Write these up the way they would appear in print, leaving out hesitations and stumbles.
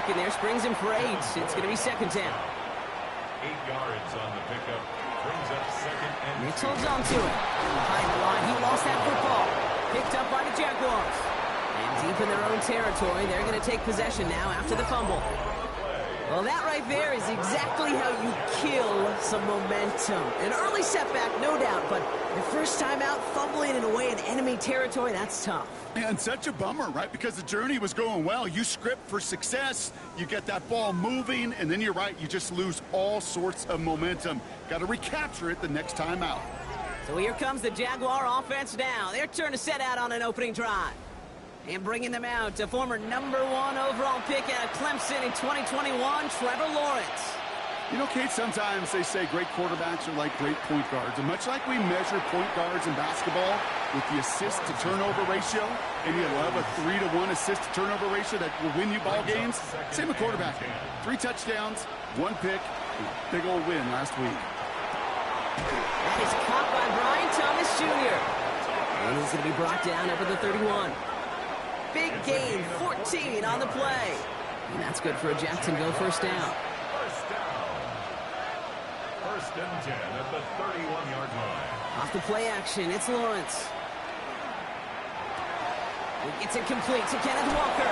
clock, and there springs him for 8. It's going to be second down. 8 yards on the pickup. Brings up second and Mitch holds on to it. Behind the line, he lost that football. Picked up by the Jaguars. And deep in their own territory, they're going to take possession now after the fumble. Well, that right there is exactly how you kill some momentum. An early setback, no doubt, but the first time out, fumbling in away in enemy territory, that's tough. And such a bummer, right? Because the journey was going well. You script for success, you get that ball moving, and then you're right, you just lose all sorts of momentum. Got to recapture it the next time out. So here comes the Jaguar offense now. Their turn to set out on an opening drive. And bringing them out, a former #1 overall pick out of Clemson in 2021, Trevor Lawrence. You know, Kate, sometimes they say great quarterbacks are like great point guards. And much like we measure point guards in basketball with the assist-to-turnover ratio, and you love a 3-to-1 assist-to-turnover ratio that will win you ball games, same with quarterbacking. 3 touchdowns, 1 pick, big old win last week. That is caught by Brian Thomas Jr. And he's going to be brought down over the 31. Big gain, 14 on the play. And that's good for a Jacksonville first down. First and 10 at the 31-yard line. Off the play action, it's Lawrence. He gets it complete to Kenneth Walker.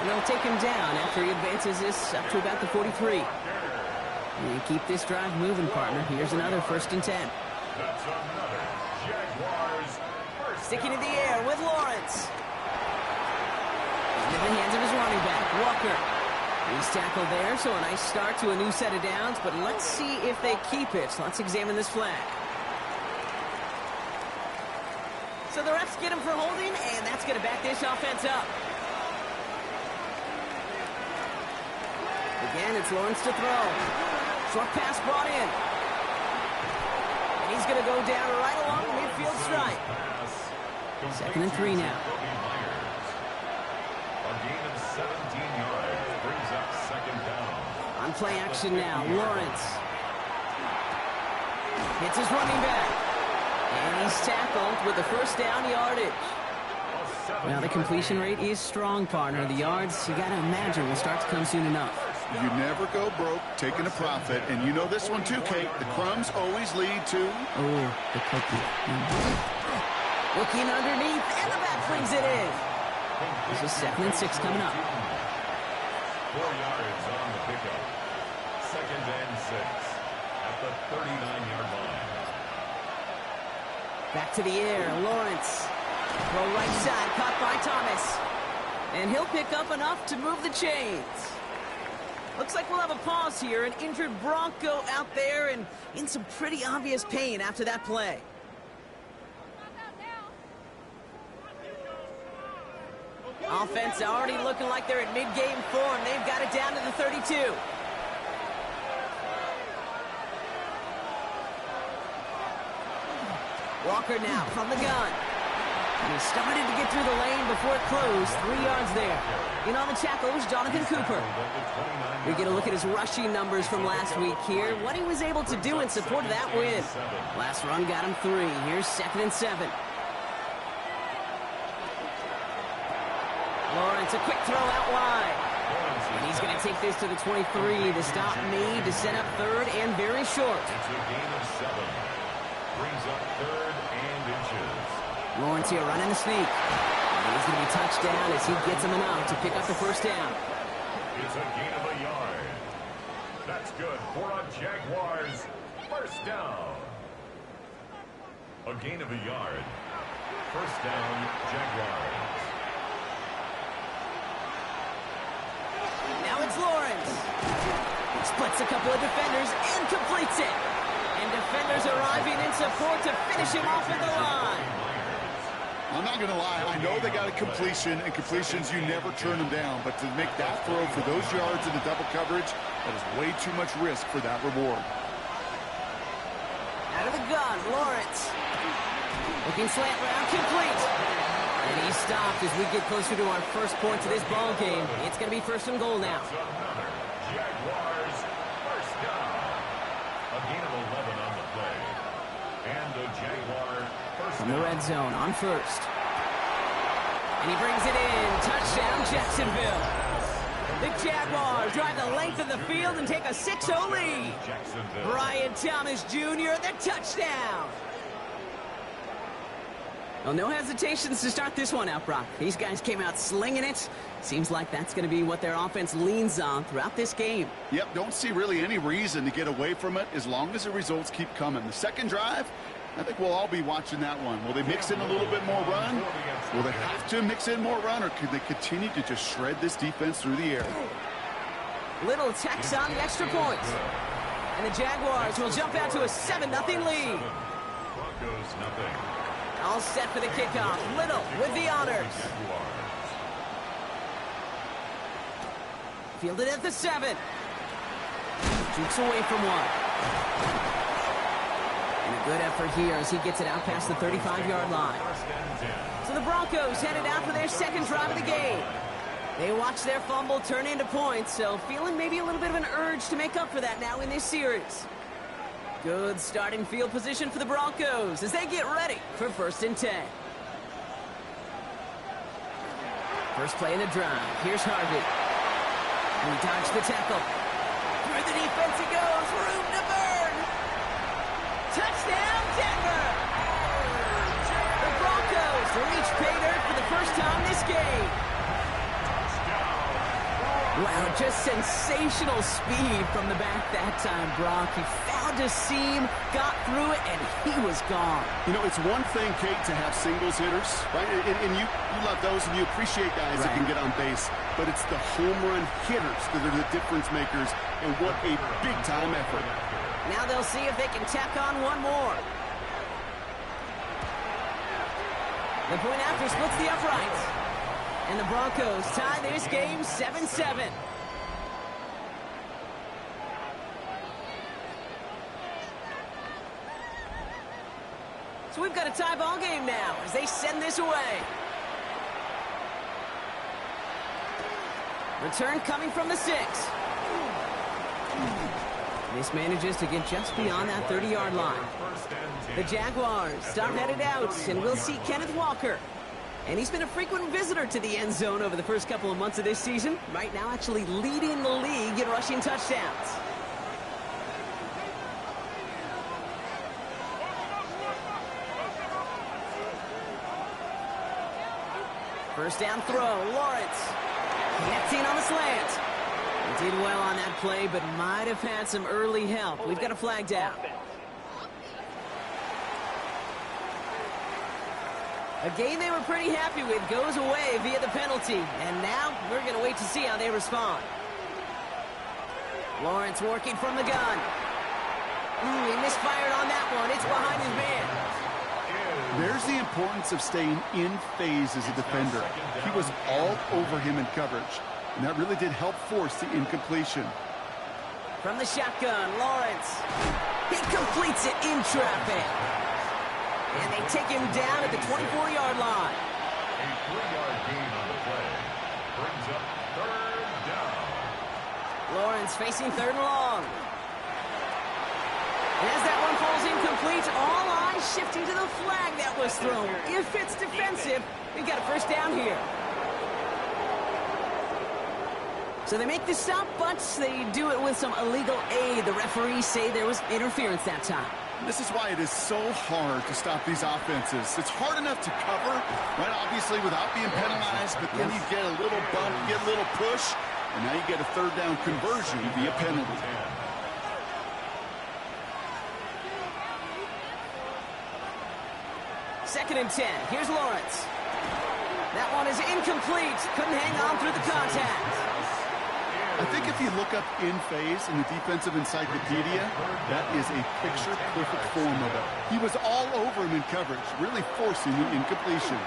And they'll take him down after he advances this up to about the 43. And keep this drive moving, partner. Here's another first and 10. That's another Jaguars first. Sticking in the air with Lawrence. Into the hands of his running back, Walker. He's tackled there, so a nice start to a new set of downs, but let's see if they keep it. Let's examine this flag. So the refs get him for holding, and that's going to back this offense up. Again, it's Lawrence to throw. Short pass brought in. And he's going to go down right along the midfield stripe. Second and 3 now. A gain of 17 yards brings up second down. On play action now, Lawrence. Hits his running back. And he's tackled with the first down yardage. Now the completion rate is strong, partner. The yards, you got to imagine, will start to come soon enough. You never go broke taking a profit, and you know this one too, Kate. The crumbs always lead to... Oh, the cookie. Looking underneath, and the back brings it in. This is 2nd and 6 coming up. 4 yards on the pickup. Second and 6 at the 39-yard line. Back to the air, Lawrence. Throw right side, caught by Thomas. And he'll pick up enough to move the chains. Looks like we'll have a pause here. An injured Bronco out there and in some pretty obvious pain after that play. Offense already looking like they're in mid-game form. They've got it down to the 32. Walker now from the gun. And he started to get through the lane before it closed. 3 yards there. In on the tackle was Jonathan Cooper. We get a look at his rushing numbers from last week here. What he was able to do in support of that win. Last run got him 3. Here's 2nd and 7. Lawrence, a quick throw out wide. And he's going to take this to the 23. The stop made to set up 3rd and very short. It's a gain of 7. Brings up 3rd and inches. Lawrence here running the sneak. And he's going to be touched down as he gets him enough to pick up the first down. It's a gain of a yard. That's good for a Jaguars first down. A gain of a yard. First down, Jaguars. Now it's Lawrence. Splits a couple of defenders and completes it. And defenders arriving in support to finish him off at the line. I'm not going to lie. I know they got a completion, and completions, you never turn them down. But to make that throw for those yards in the double coverage, that is way too much risk for that reward. Out of the gun, Lawrence. Looking slant route, complete. And he's stopped as we get closer to our first point to this ball game. It's going to be 1st and goal now. Jaguars first down. A gain of 11 on the play. And the Jaguar first From the red zone on 1st. And he brings it in. Touchdown, Jacksonville. The Jaguars drive the length of the field and take a 6-0 lead. Brian Thomas Jr., the touchdown. Well, no hesitations to start this one out, Brock. These guys came out slinging it. Seems like that's going to be what their offense leans on throughout this game. Yep, don't see really any reason to get away from it as long as the results keep coming. The second drive, I think we'll all be watching that one. Will they mix in a little bit more run? Will they have to mix in more run, or could they continue to just shred this defense through the air? Little tax on the extra point. And the Jaguars will jump out to a 7-0 lead. Broncos nothing. All set for the kickoff. Little with the honors. Fielded at the 7. Jukes away from one. And a good effort here as he gets it out past the 35-yard line. So the Broncos headed out for their second drive of the game. They watch their fumble turn into points, so feeling maybe a little bit of an urge to make up for that now in this series. Good starting field position for the Broncos as they get ready for 1st and 10. First play in the drive. Here's Harvey. And he dodged the tackle. Through the defense he goes. Room to burn. Touchdown, Denver! The Broncos reach pay dirt for the first time this game. Wow, just sensational speed from the back that time, Brock. He found a seam, got through it, and he was gone. You know, it's one thing, Kate, to have singles hitters, right? And you love those, and you appreciate guys that can get on base. But it's the home run hitters that are the difference makers, and what a big-time effort. Now they'll see if they can tack on one more. The point after splits the uprights. And the Broncos tie this game 7-7. So we've got a tie ball game now as they send this away. Return coming from the 6. This manages to get just beyond that 30-yard line. The Jaguars start headed out, and we'll see Kenneth Walker. And he's been a frequent visitor to the end zone over the first couple of months of this season. Right now actually leading the league in rushing touchdowns. First down throw, Lawrence. Connecting on the slant. He did well on that play, but might have had some early help. We've got a flag down. A game they were pretty happy with goes away via the penalty. And now we're going to wait to see how they respond. Lawrence working from the gun. He misfired on that one. It's behind his man. There's the importance of staying in phase as a defender. He was all over him in coverage, and that really did help force the incompletion. From the shotgun, Lawrence. He completes it in traffic. And they take him down at the 24-yard line. A 3-yard gain on the play. Brings up 3rd down. Lawrence facing 3rd and long. And as that one falls incomplete, all eyes shifting to the flag that was thrown. If it's defensive, we've got a first down here. So they make the stop, but they do it with some illegal aid. The referees say there was interference that time. This is why it is so hard to stop these offenses. It's hard enough to cover, right, obviously, without being penalized, but then you get a little bump, you get a little push, and now you get a 3rd down conversion via penalty. Second and 10. Here's Lawrence. That one is incomplete. Couldn't hang on through the contact. I think if you look up in phase in the defensive encyclopedia, that is a picture-perfect form of it. He was all over him in coverage, really forcing the incompletion.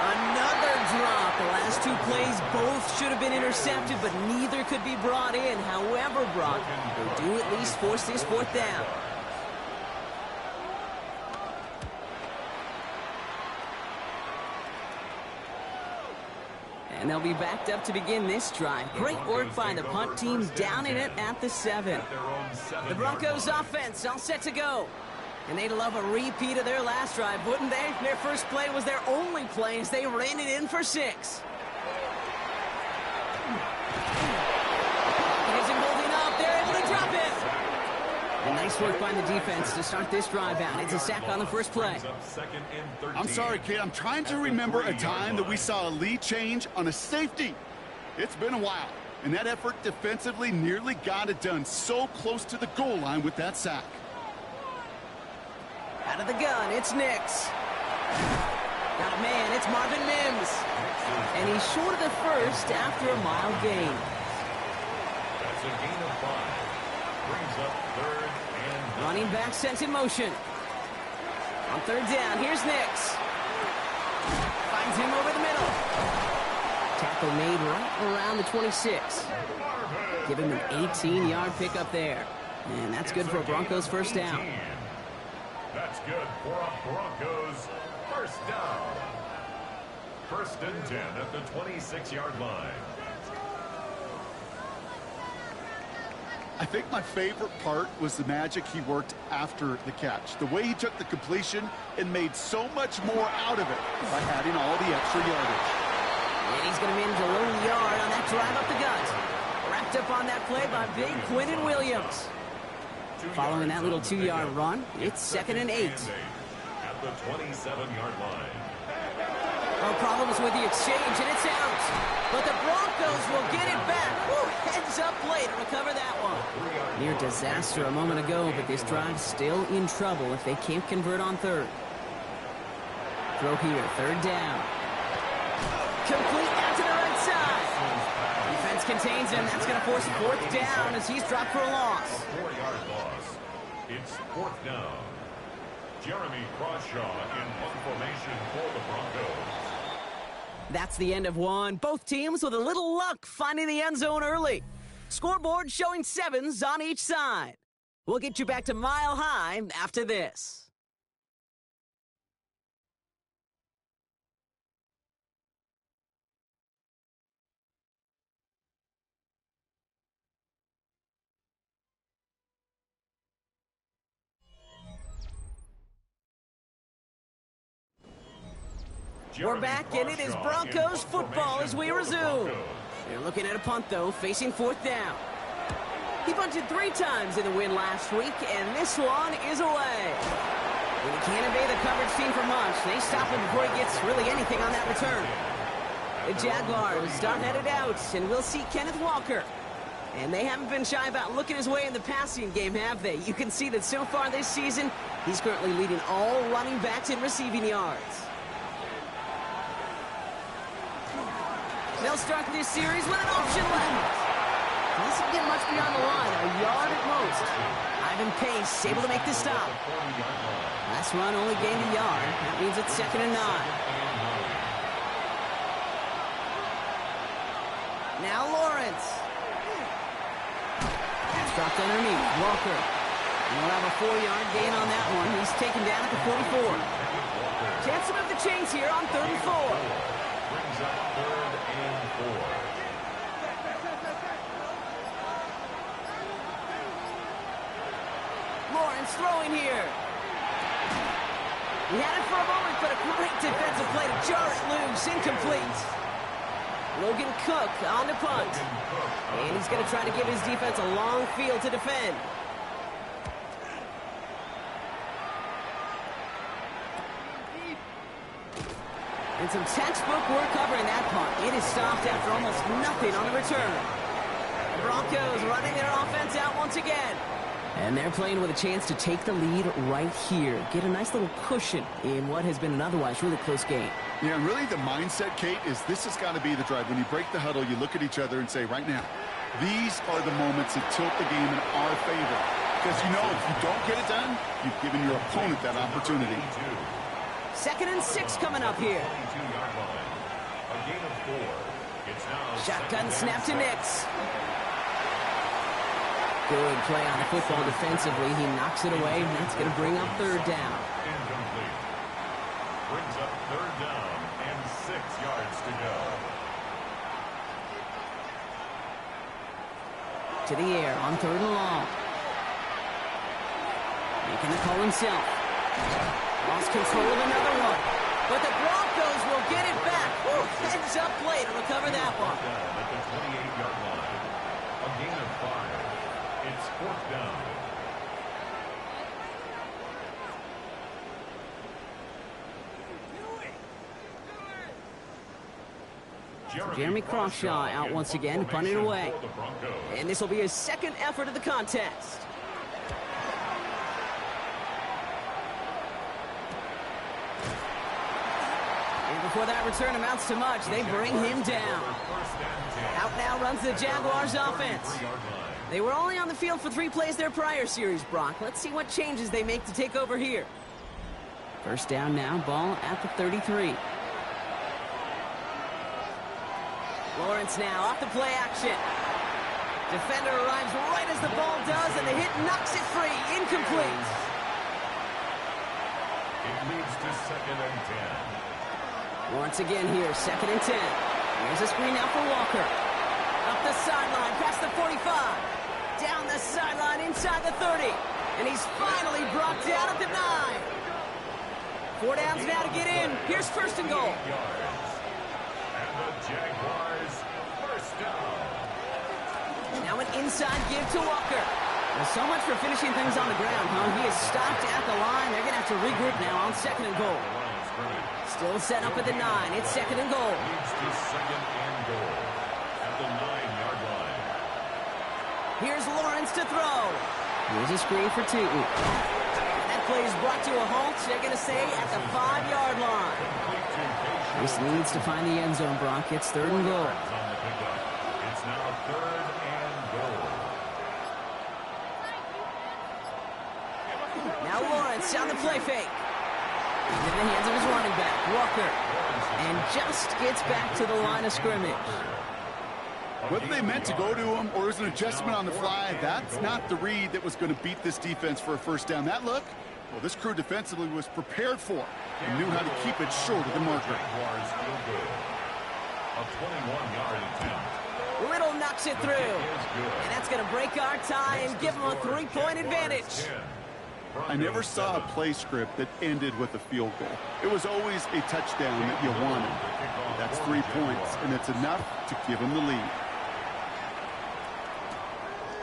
Another drop. The last 2 plays both should have been intercepted, but neither could be brought in. However, Brock, they do at least force this 4th down. And they'll be backed up to begin this drive. Great work by the punt team, downing it at the 7. The Broncos offense all set to go. And they'd love a repeat of their last drive, wouldn't they? Their first play was their only play as they ran it in for 6. Nice work by the defense to start this drive out. It's a sack on the first play. I'm sorry, kid. I'm trying to remember a time that we saw a lead change on a safety. It's been a while, and that effort defensively nearly got it done. So close to the goal line with that sack. Out of the gun, it's Nix. Got a man, it's Marvin Mims. And he's short of the first after a mile gain. That's a gain of 5. Brings up third and 9. Running back sent in motion. On third down, here's Nix. Finds him over the middle. Tackle made right around the 26. Give him an 18-yard pickup there. And that's good for a Broncos first down. That's good for a Broncos first down. First and 10 at the 26-yard line. I think my favorite part was the magic he worked after the catch. The way he took the completion and made so much more out of it by adding all the extra yardage. And he's going to manage a low yard on that drive up the gut. Wrapped up on that play by big Quinton Williams. Following that little 2-yard run, it's 2nd and 8. At the 27-yard line. No problems with the exchange, and it's out. But the Broncos will get it back. Woo, heads up play to recover that one. Near disaster a moment ago, but this drive's still in trouble if they can't convert on third. Throw here, third down. Complete out to the right side. Defense contains him. That's going to force 4th down as he's dropped for a loss. 4-yard loss. It's 4th down. Jeremy Crawshaw in punt formation for the Broncos. That's the end of one. Both teams with a little luck finding the end zone early. Scoreboard showing 7s on each side. We'll get you back to Mile High after this. We're back, and it is Broncos football as we resume. They're looking at a punt, though, facing 4th down. He punted 3 times in the win last week, and this one is away. And he can't evade the coverage team for much. They stop him before he gets really anything on that return. The Jaguars start headed out, and we'll see Kenneth Walker. And they haven't been shy about looking his way in the passing game, have they? You can see that so far this season, he's currently leading all running backs in receiving yards. They'll start this series with an option left. He doesn't get much beyond the line, a yard at most. Ivan Pace able to make the stop. Last run only gained a yard. That means it's 2nd and 9. Now Lawrence. That's dropped underneath. Walker. And we'll have a 4-yard gain on that one. He's taken down at the 44. Chance to move the chains here on 3rd and 4. Brings up 3rd and 4. Lawrence throwing here. He had it for a moment, but a great defensive play to jar it loose. Incomplete. Logan Cook on the punt. And he's going to try to give his defense a long field to defend. And some textbook work covering that punt. It is stopped after almost nothing on the return. The Broncos running their offense out once again. And they're playing with a chance to take the lead right here. Get a nice little cushion in what has been an otherwise really close game. Yeah, and really the mindset, Kate, is this has got to be the drive. When you break the huddle, you look at each other and say, right now, these are the moments that tilt the game in our favor. Because you know if you don't get it done, you've given your opponent that opportunity. 2nd and 6 coming up here. A gain of 4. It's now Shotgun snap to Nix. Good play on the football defensively. He knocks it away, and that's going to bring up 3rd down. Incomplete. Brings up 3rd down and 6 yards to go. To the air on 3rd and long. Making the call himself. Lost control of another one. But the Broncos will get it back. Woo, heads up play to recover that one. At the 28-yard line. A gain of 5. It's 4th down. Jeremy Crawshaw out once again, punting away. And this will be his second effort of the contest. And before that return amounts to much, they bring him down. Out now runs the Jaguars offense. They were only on the field for 3 plays their prior series, Brock. Let's see what changes they make to take over here. First down now, ball at the 33. Lawrence now off the play action. Defender arrives right as the ball does, and the hit knocks it free. Incomplete. It leads to 2nd and 10. Once again here, 2nd and 10. Here's a screen now for Walker. Up the sideline, past the 45. Down the sideline, inside the 30. And he's finally brought down at the 9. 4 downs now to get in. Here's 1st and goal. And the Jaguars first down. Now an inside give to Walker. Well, so much for finishing things on the ground, huh? He is stopped at the line. They're going to have to regroup now on 2nd and goal. Still set up at the 9. It's 2nd and goal. Leads to 2nd and goal at the 9-yard line. Here's Lawrence to throw. Here's a screen for Tootin. That play is brought to a halt. They're going to say at the 5-yard line. This needs to find the end zone, Brock. It's 3rd and goal. It's now 3rd and goal. Now Lawrence on the play fake. In the hands of his running back, Walker. And just gets back to the line of scrimmage. Whether they meant to go to him or it was an adjustment on the fly, that's not the read that was going to beat this defense for a first down. That look, well, this crew defensively was prepared for and knew how to keep it short of the marker. A 21-yard attempt. Little knocks it through. And that's going to break our tie and give them a 3-point advantage. I never saw a play script that ended with a field goal. It was always a touchdown that you wanted. That's 3 points, and it's enough to give them the lead.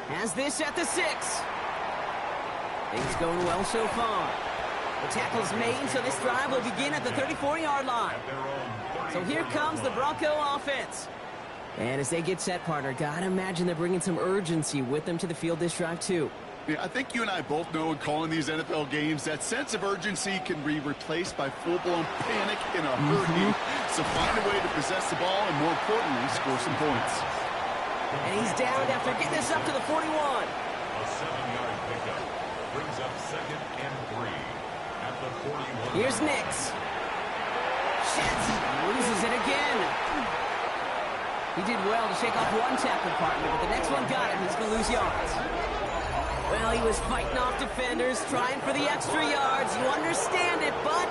Has this at the 6. Things going well so far. The tackle's made, so this drive will begin at the 34-yard line. So here comes the Bronco offense. And as they get set, partner, gotta imagine they're bringing some urgency with them to the field this drive, too. Yeah, I think you and I both know in calling these NFL games that sense of urgency can be replaced by full-blown panic in a hurry. So find a way to possess the ball and, more importantly, score some points. And he's down after getting this up to the 41. A 7-yard pickup brings up 2nd and 3 at the 41. Here's Nix. Sheds loses it again. He did well to shake off one tackle partner, but the next one got him. He's going to lose yards. Well, he was fighting off defenders, trying for the extra yards. You understand it, but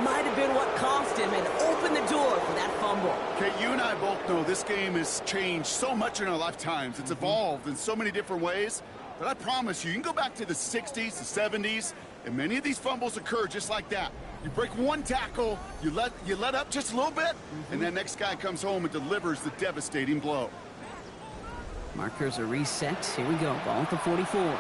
might have been what cost him and opened the door for that fumble. Okay, you and I both know this game has changed so much in our lifetimes. It's evolved in so many different ways. But I promise you, you can go back to the 60s, the 70s, and many of these fumbles occur just like that. You break one tackle, you let up just a little bit, and that next guy comes home and delivers the devastating blow. Markers are reset. Here we go. Ball at the 44.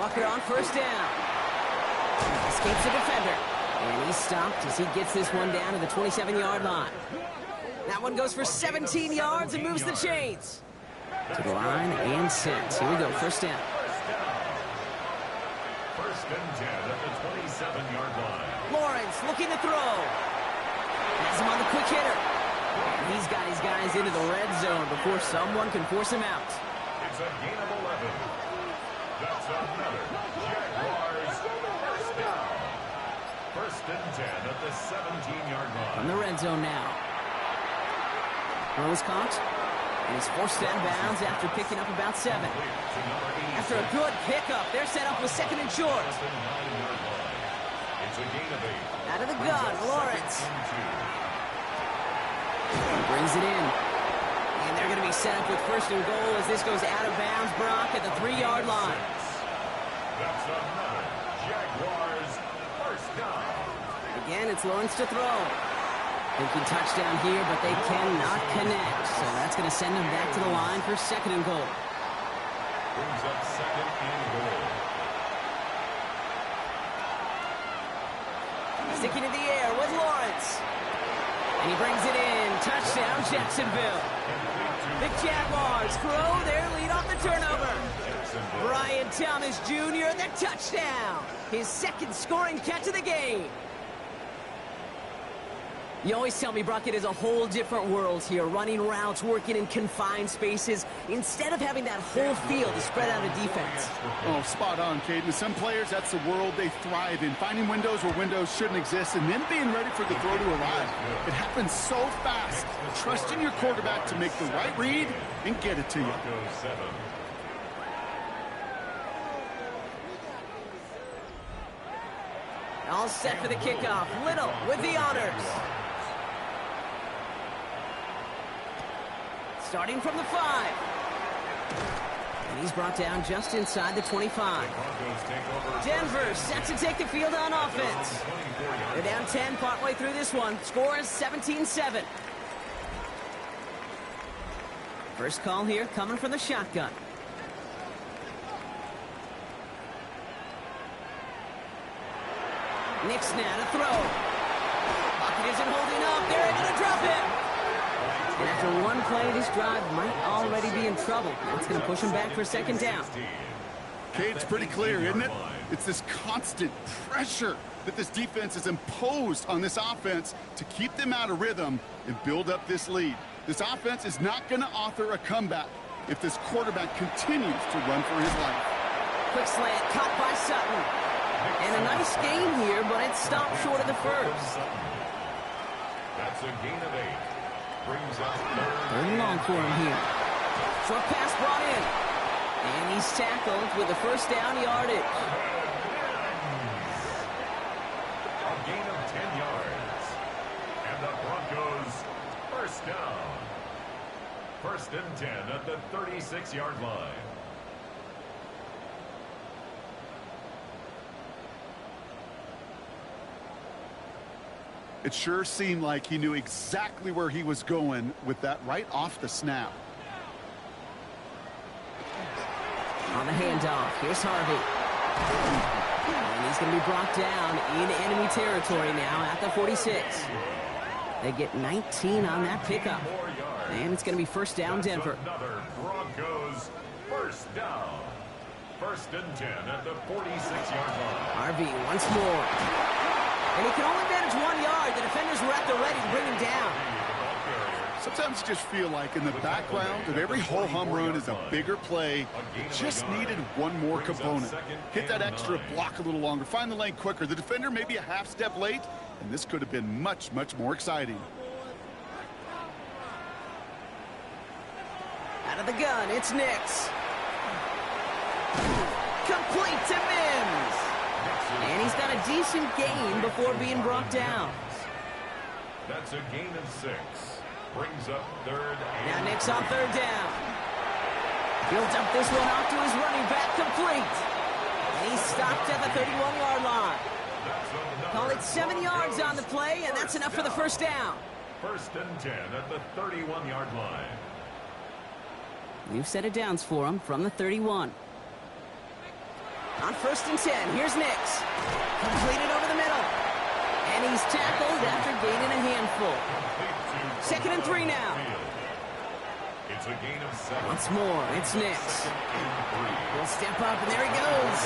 Walker on first down. Escapes the defender. And he's stopped as he gets this one down to the 27-yard line. That one goes for 17 yards and moves the chains. To the line and sent. Here we go. First down. First and 10 at the 27-yard line. Lawrence looking to throw. Has him on the quick hitter. And he's got his guys into the red zone before someone can force him out. It's a gain of 11. That's another Jaguars first down. First and 10 at the 17-yard line. From the red zone now. Throws caught. And he's forced out of bounds after picking up about 7. After a good pickup, they're set up with 2nd and short. It's a gain of 8. Out of the gun, Lawrence. Brings it in. And they're going to be set up with 1st and goal as this goes out of bounds, Brock, at the 3-yard line. That's another Jaguars first down. Again, it's Lawrence to throw. Thinking touchdown here, but they cannot connect. So that's going to send them back to the line for 2nd and goal. Brings up 2nd and goal. Sticking in the air with Lawrence. And he brings it in. Touchdown, Jacksonville. The Jaguars grow their lead off the turnover. Brian Thomas Jr., the touchdown. His second scoring catch of the game. You always tell me, Brock, it is a whole different world here. Running routes, working in confined spaces, instead of having that whole field to spread out a defense. Oh, spot on, Caden. Some players, that's the world they thrive in. Finding windows where windows shouldn't exist and then being ready for the throw to arrive. It happens so fast. Trusting your quarterback to make the right read and get it to you. All set for the kickoff. Little with the honors. Starting from the 5. And he's brought down just inside the 25. Denver set to take the field on offense. They're down 10 partway through this one. Score is 17-7. First call here coming from the shotgun. Nick's now to throw. Pocket isn't holding up. They're able to drop him. And after one play, this drive might already be in trouble. That's going to push him back for second down. Okay, it's pretty clear, isn't it? It's this constant pressure that this defense has imposed on this offense to keep them out of rhythm and build up this lead. This offense is not going to author a comeback if this quarterback continues to run for his life. Quick slant caught by Sutton. And a nice gain here, but it stopped short of the first. That's a gain of 8. Brings up third and long for him here. Short pass brought in. And he's tackled with the first down yardage. A gain of 10 yards. And the Broncos first down. First and 10 at the 36-yard line. It sure seemed like he knew exactly where he was going with that right off the snap. On the handoff, here's Harvey. And he's going to be brought down in enemy territory now at the 46. They get 19 on that pickup. And it's going to be first down, Denver. Another Broncos first down. First and 10 at the 46-yard line. Harvey once more. And he can only manage 1 yard. The defenders were at the ready to bring him down. Sometimes you just feel like in the background of every whole home run is a bigger play. It just needed one more component. Hit that extra block a little longer. Find the lane quicker. The defender may be a half step late, and this could have been much, much more exciting. Out of the gun, it's Nix. Complete to Mims. And he's got a decent gain before being brought down. That's a gain of 6. Brings up third. Now Nix on third down. He'll dump this one off to his running back, complete. And he's stopped at the 31-yard line. Call it 7 yards on the play, and that's enough for the first down. First and 10 at the 31-yard line. New set of downs for him from the 31. On first and 10, here's Nix. Completed over the middle. And he's tackled after gaining a handful. Second and 3 now. It's a gain of 7. Once more, it's Nix. He'll step up, and there he goes.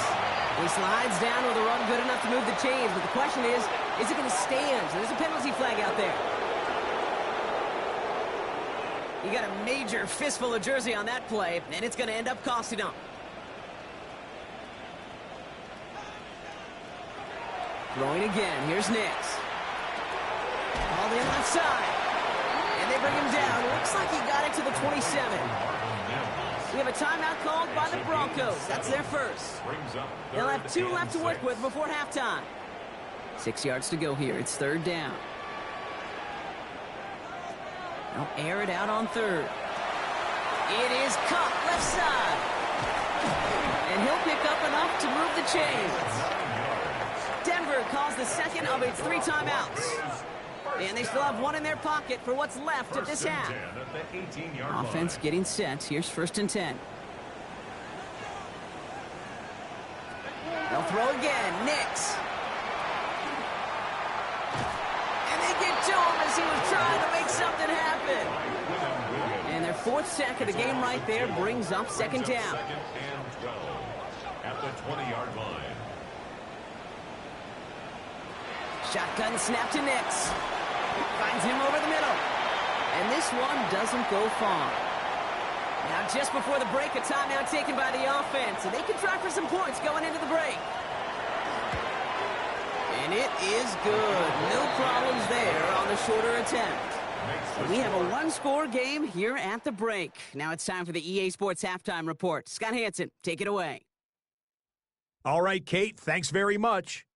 He slides down with a run good enough to move the chains, but the question is it going to stand? So there's a penalty flag out there. He got a major fistful of jersey on that play, and it's going to end up costing him. Throwing again. Here's Nix. All the left side. And they bring him down. Looks like he got it to the 27. We have a timeout called by the Broncos. That's their first. They'll have 2 left to work with before halftime. 6 yards to go here. It's third down. They'll air it out on third. It is caught left side. And he'll pick up enough to move the chains. Denver calls the second of its 3 timeouts. And they still have 1 in their pocket for what's left of this half. Offense getting set. Here's first and 10. They'll throw again. Nix. take it to him as he was trying to make something happen. And their fourth sack of the game right there brings up second down. Second and 12 at the 20-yard line. Shotgun snap to Nix. Finds him over the middle. And this one doesn't go far. Now just before the break, a timeout taken by the offense. So they can try for some points going into the break. And it is good. No problems there on the shorter attempt. We have a one-score game here at the break. Now it's time for the EA Sports Halftime Report. Scott Hansen, take it away. All right, Kate, thanks very much.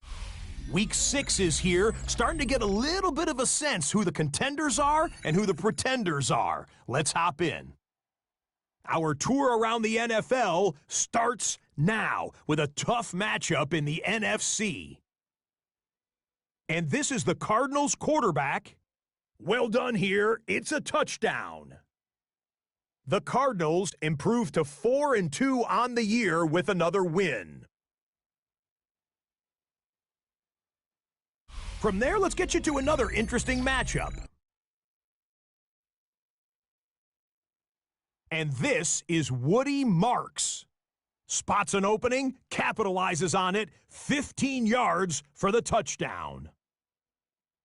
Week 6 is here, starting to get a little bit of a sense who the contenders are and who the pretenders are. Let's hop in. Our tour around the NFL starts now with a tough matchup in the NFC. And this is the Cardinals quarterback. Well done here. It's a touchdown. The Cardinals improved to 4-2 on the year with another win. From there, let's get you to another interesting matchup. And this is Woody Marks. Spots an opening, capitalizes on it, 15 yards for the touchdown.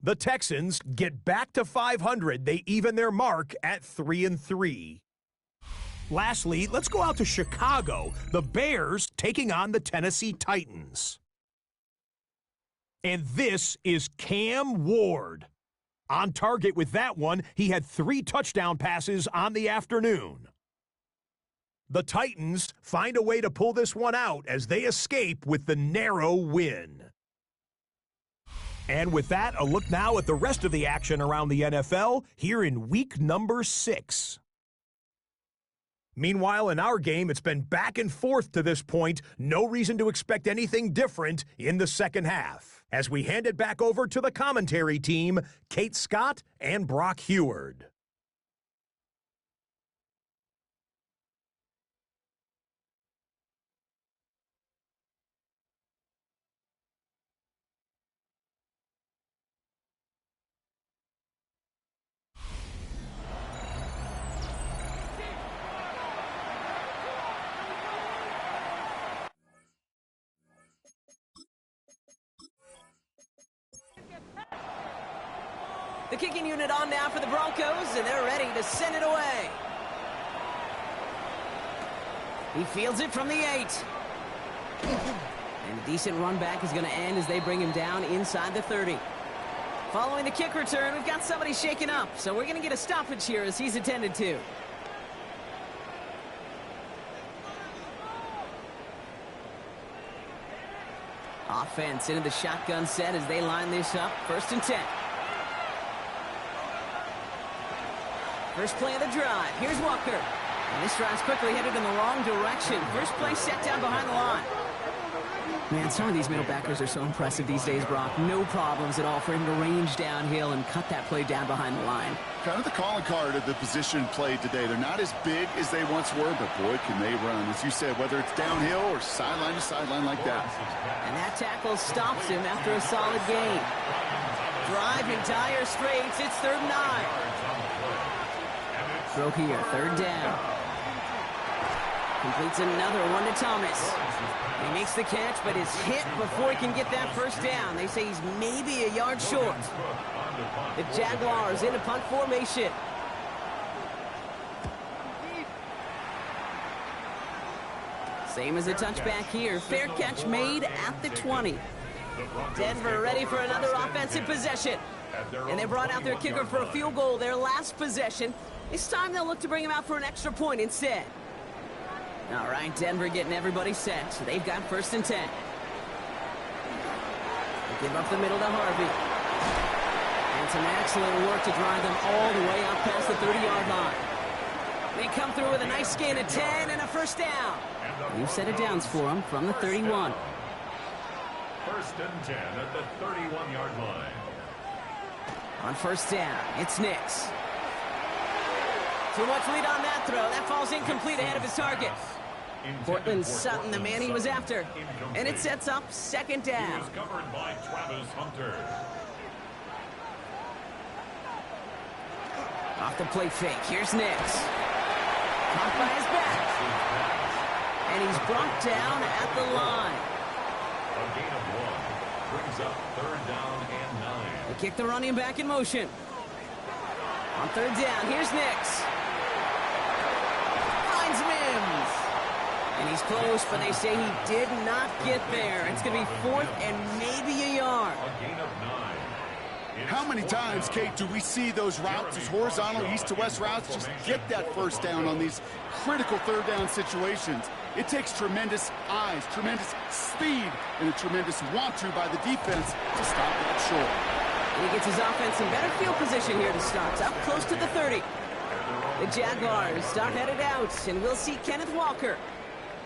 The Texans get back to 500. They even their mark at 3-3. Lastly, let's go out to Chicago. The Bears taking on the Tennessee Titans. And this is Cam Ward. On target with that one, he had 3 touchdown passes on the afternoon. The Titans find a way to pull this one out as they escape with the narrow win. And with that, a look now at the rest of the action around the NFL here in week number 6. Meanwhile, in our game, it's been back and forth to this point. No reason to expect anything different in the second half. As we hand it back over to the commentary team, Kate Scott and Brock Heward. The kicking unit on now for the Broncos, and they're ready to send it away. He fields it from the 8. And a decent run back is going to end as they bring him down inside the 30. Following the kick return, we've got somebody shaken up, so we're going to get a stoppage here as he's attended to. Offense into the shotgun set as they line this up. 1st and 10. First play of the drive. Here's Walker. And this drive's quickly headed in the wrong direction. First play set down behind the line. Man, some of these middle backers are so impressive these days, Brock. No problems at all for him to range downhill and cut that play down behind the line. Kind of the calling card of the position played today. They're not as big as they once were, but boy, can they run. As you said, whether it's downhill or sideline to sideline like that. And that tackle stops him after a solid gain. Drive in dire straits. It's 3rd and 9. Throw here, 3rd down. Completes another one to Thomas. He makes the catch, but is hit before he can get that 1st down. They say he's maybe a yard short. The Jaguars in a punt formation. Same as a touchback here. Fair catch made at the 20. Denver ready for another offensive possession. And they brought out their kicker for a field goal their last possession. This time they'll look to bring him out for an extra point instead. All right, Denver getting everybody set. So they've got 1st and 10. They give up the middle to Harvey. And some excellent work to drive them all the way up past the 30-yard line. They come through with a nice gain of 10 and a 1st down. New set of downs for them from the 31. 1st and 10 at the 31-yard line. On 1st down, it's Nix. Too much lead on that throw. That falls incomplete ahead of his target. Portland Sutton, the man he was after. And it sets up 2nd down. He was covered by Travis Hunter. Off the play fake. Here's Nix. Caught by his back. And he's brought down at the line. A gain of 1 brings up 3rd down and 9. They kick the running back in motion. On 3rd down, here's Nix. Finds Mims. And he's close, but they say he did not get there. It's going to be 4th and maybe a yard. A gain of 9. How many times, Kate, do we see those routes, those horizontal east-to-west routes, just get that first down on these critical 3rd down situations? It takes tremendous eyes, tremendous speed, and a tremendous want-to by the defense to stop that short. And he gets his offense in better field position here to start. Up close to the 30. The Jaguars start headed out, and we'll see Kenneth Walker.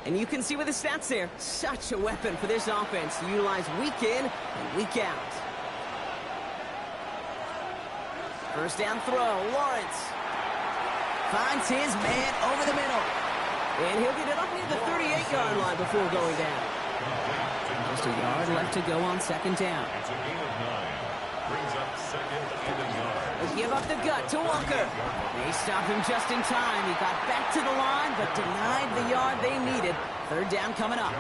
And you can see with the stats there, such a weapon for this offense to utilize week in and week out. First down throw, Lawrence finds his man over the middle. And he'll get it up near the 38-yard line before going down. Just a yard left to go on 2nd down. It's a gain of 9. Brings up 2nd and a yard. They give up the gut to Walker. They stop him just in time. He got back to the line, but denied the yard they needed. 3rd down coming up.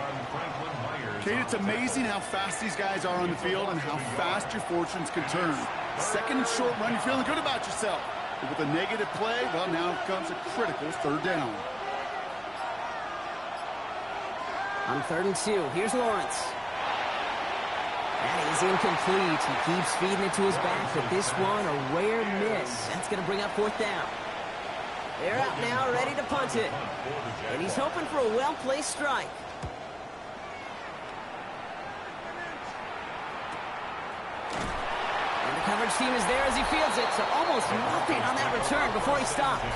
Kate, it's amazing how fast these guys are on the field and how fast your fortunes can turn. 2nd and short run, you're feeling good about yourself. But with a negative play, well, now comes a critical 3rd down. On 3rd and 2, here's Lawrence. That is incomplete. He keeps feeding it to his back, but this one, a rare miss. That's going to bring up 4th down. They're out now, ready to punt it. And he's hoping for a well-placed strike. And the coverage team is there as he fields it, so almost nothing on that return before he stopped.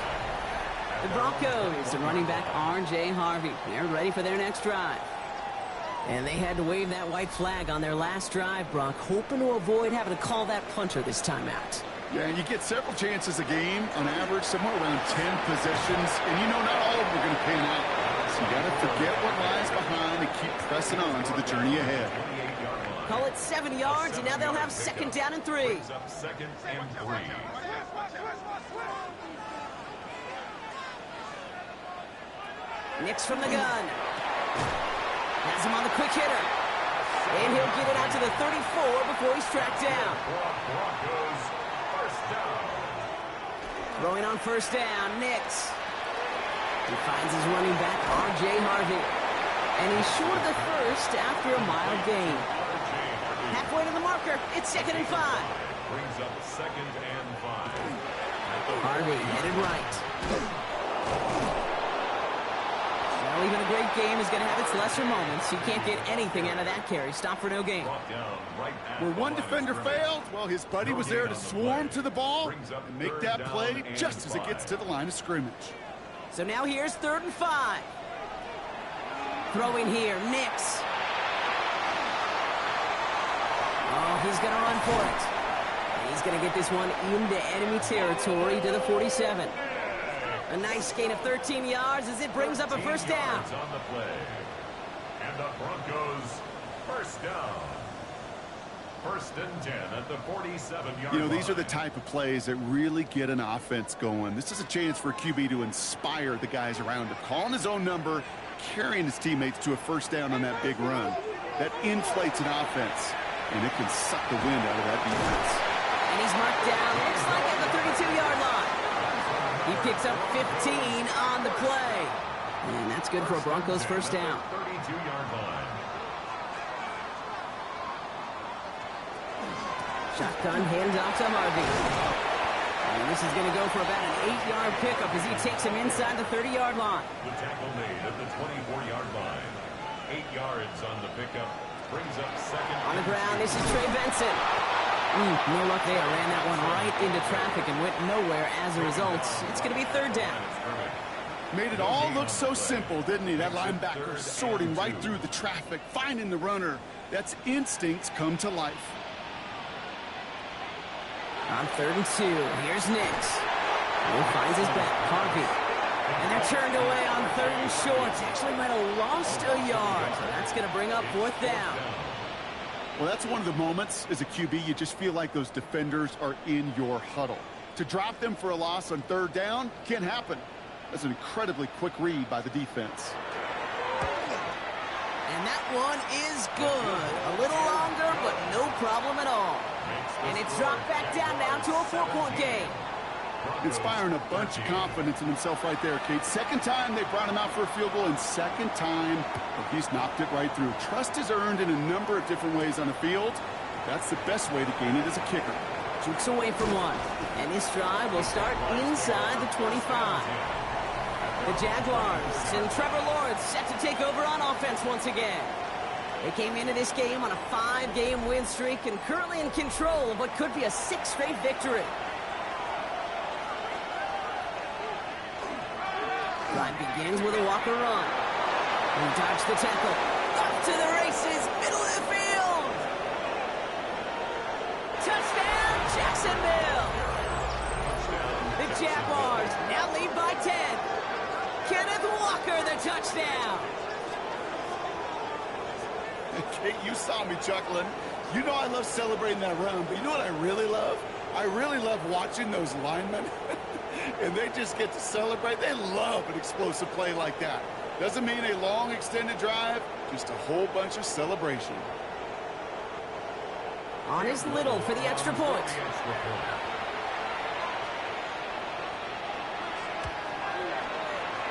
The Broncos, the running back R.J. Harvey. They're ready for their next drive. And they had to wave that white flag on their last drive, Brock, hoping to avoid having to call that punter this time out. Yeah, you get several chances a game, on average, somewhere around 10 possessions, and you know not all of them are going to pan out. So you got to forget what lies behind and keep pressing on to the journey ahead. Call it 7 yards, and now they'll have 2nd down and 3. Brings up 2nd and 3. Nix from the gun. Has him on the quick hitter. And he'll get it out to the 34 before he's tracked down. Broncos, 1st down. Throwing on 1st down, Nix. He finds his running back, R.J. Harvey. And he's short of the 1st after a mild gain. Halfway to the marker, it's 2nd and 5. Brings up 2nd and 5. Harvey headed right. Well, even a great game is going to have its lesser moments. You can't get anything out of that carry. Stop for no gain. Where one defender failed, well, his buddy was there to swarm to the ball and make that play just as it gets to the line of scrimmage. So now here's 3rd and 5. Throwing here, Nix. Oh, he's going to run for it. He's going to get this one into enemy territory to the 47. A nice gain of 13 yards as it brings up a 1st down. On the play. And the Broncos, 1st down. 1st and 10 at the 47-yard line. You know, these are the type of plays that really get an offense going. This is a chance for a QB to inspire the guys around him. Calling his own number, carrying his teammates to a 1st down on that big run. That inflates an offense, and it can suck the wind out of that defense. And he's marked down, looks like at the 32-yard line. He picks up 15 on the play. And that's good for a Broncos 1st down. 32-yard line. Shotgun handoff to Harvey. And this is going to go for about an 8-yard pickup as he takes him inside the 30-yard line. The tackle made at the 24-yard line. 8 yards on the pickup. Brings up 2nd. On the ground, this is Trey Benson. No luck there. Ran that one right into traffic and went nowhere as a result. It's going to be 3rd down. Made it all look so simple, didn't he? That linebacker sorting right through the traffic, finding the runner. That's instincts come to life. On 3rd and 2, here's Nix. He finds his back, Harvey. And they're turned away on 3rd and short. Actually might have lost a yard. So that's going to bring up 4th down. Well, that's one of the moments as a QB you just feel like those defenders are in your huddle. To drop them for a loss on third down can't happen. That's an incredibly quick read by the defense. And that one is good. A little longer, but no problem at all. And it's dropped back down now to a 4-point game. Inspiring a bunch of confidence in himself right there, Kate. Second time they brought him out for a field goal, and second time he's knocked it right through. Trust is earned in a number of different ways on the field. That's the best way to gain it as a kicker. Jukes away from one. And this drive will start inside the 25. The Jaguars and Trevor Lawrence set to take over on offense once again. They came into this game on a 5-game win streak and currently in control of what could be a 6th straight victory. Drive begins with a Walker run. He dodged the tackle. Off to the races, middle of the field. Touchdown, Jacksonville. The Jaguars now lead by 10. Kenneth Walker, the touchdown. Kate, you saw me chuckling. You know I love celebrating that run, but you know what I really love? I really love watching those linemen. And they just get to celebrate. They love an explosive play like that. Doesn't mean a long extended drive, just a whole bunch of celebration. On his Little for the extra point.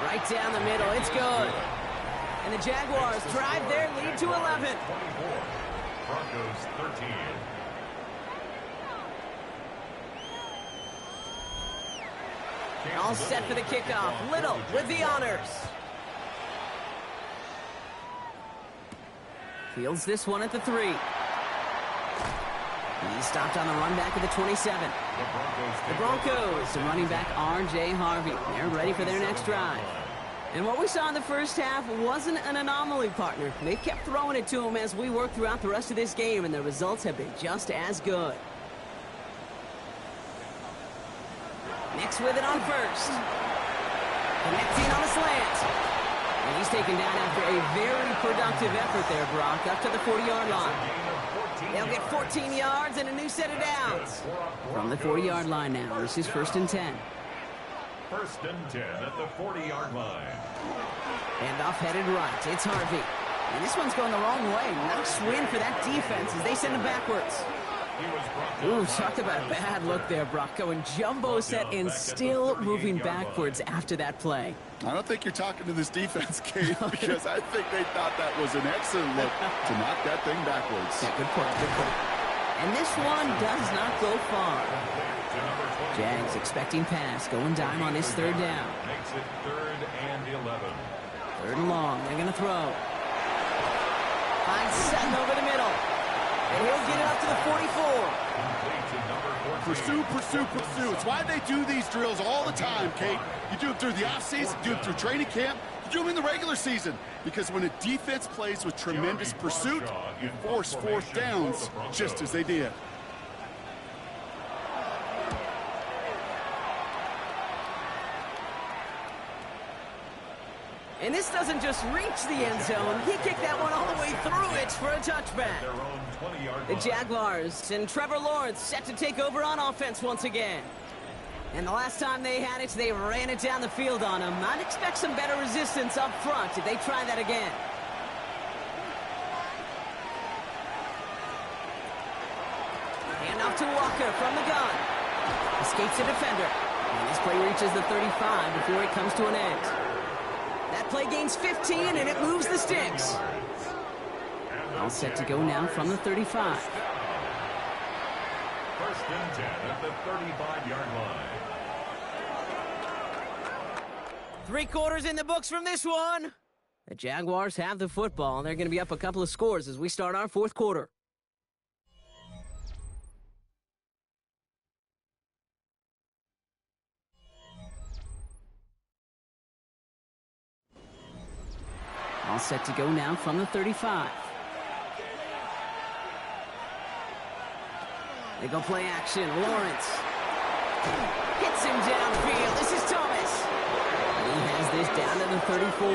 Right down the middle, it's good. And the Jaguars drive their lead to 11. 24, Broncos 13. All set for the kickoff. Little with the honors. Fields this one at the 3. He stopped on the run back at the 27. The Broncos, the running back R.J. Harvey. They're ready for their next drive. And what we saw in the first half wasn't an anomaly, partner. They've kept throwing it to him as we work throughout the rest of this game, and the results have been just as good. Nix with it on first. Connecting on a slant. And he's taken down after a very productive effort there, Brock, up to the 40-yard line. They'll get 14 yards and a new set of downs. From the 40-yard line now, this is 1st and 10. 1st and 10 at the 40-yard line. Handoff headed right. It's Harvey. And this one's going the wrong way. Nice win for that defense as they send him backwards. Ooh, talk about a bad look there, Brock. Going jumbo set and still moving backwards after that play. I don't think you're talking to this defense, Kate, because I think they thought that was an excellent look to knock that thing backwards. Yeah, good point, good point. And this one does not go far. Jags expecting pass, going dime on this 3rd down. Makes it 3rd and 11. 3rd and long, they're going to throw. Finds Sutton over the middle. And he'll get it up to the 44. Pursue, pursue, pursue. It's why they do these drills all the time, Kate. You do them through the offseason, you do them through training camp, you do them in the regular season. Because when a defense plays with tremendous pursuit, you force 4th downs just as they did. And this doesn't just reach the end zone. He kicked that one all the way through it for a touchback. The Jaguars and Trevor Lawrence set to take over on offense once again. And the last time they had it, they ran it down the field on him. I'd expect some better resistance up front if they try that again. Handoff to Walker from the gun. Escapes the defender. And this play reaches the 35 before it comes to an end. That play gains 15, and it moves the sticks. All set to go now from the 35. 1st and 10 at the 35-yard line. 3 quarters in the books from this one. The Jaguars have the football, and they're going to be up a couple of scores as we start our 4th quarter. All set to go now from the 35. They go play action. Lawrence hits him downfield. This is Thomas. And he has this down to the 34.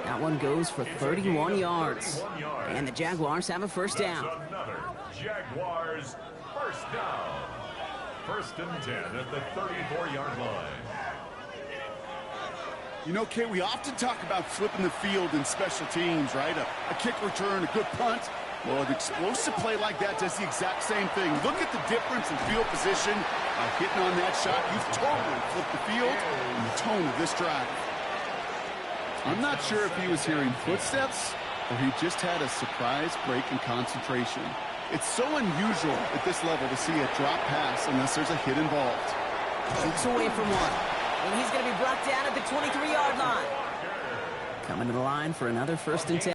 That one goes for 31 yards. And the Jaguars have a 1st down. That's another Jaguars 1st down. First and 10 at the 34-yard line. You know, Kate, we often talk about flipping the field in special teams, right? A kick return, a good punt. Well, an explosive play like that does the exact same thing. Look at the difference in field position. By hitting on that shot, you've totally flipped the field and the tone of this drive. I'm not sure if he was hearing footsteps or he just had a surprise break in concentration. It's so unusual at this level to see a drop pass unless there's a hit involved. Shoots away from one. And he's going to be brought down at the 23-yard line. Coming to the line for another first and 10.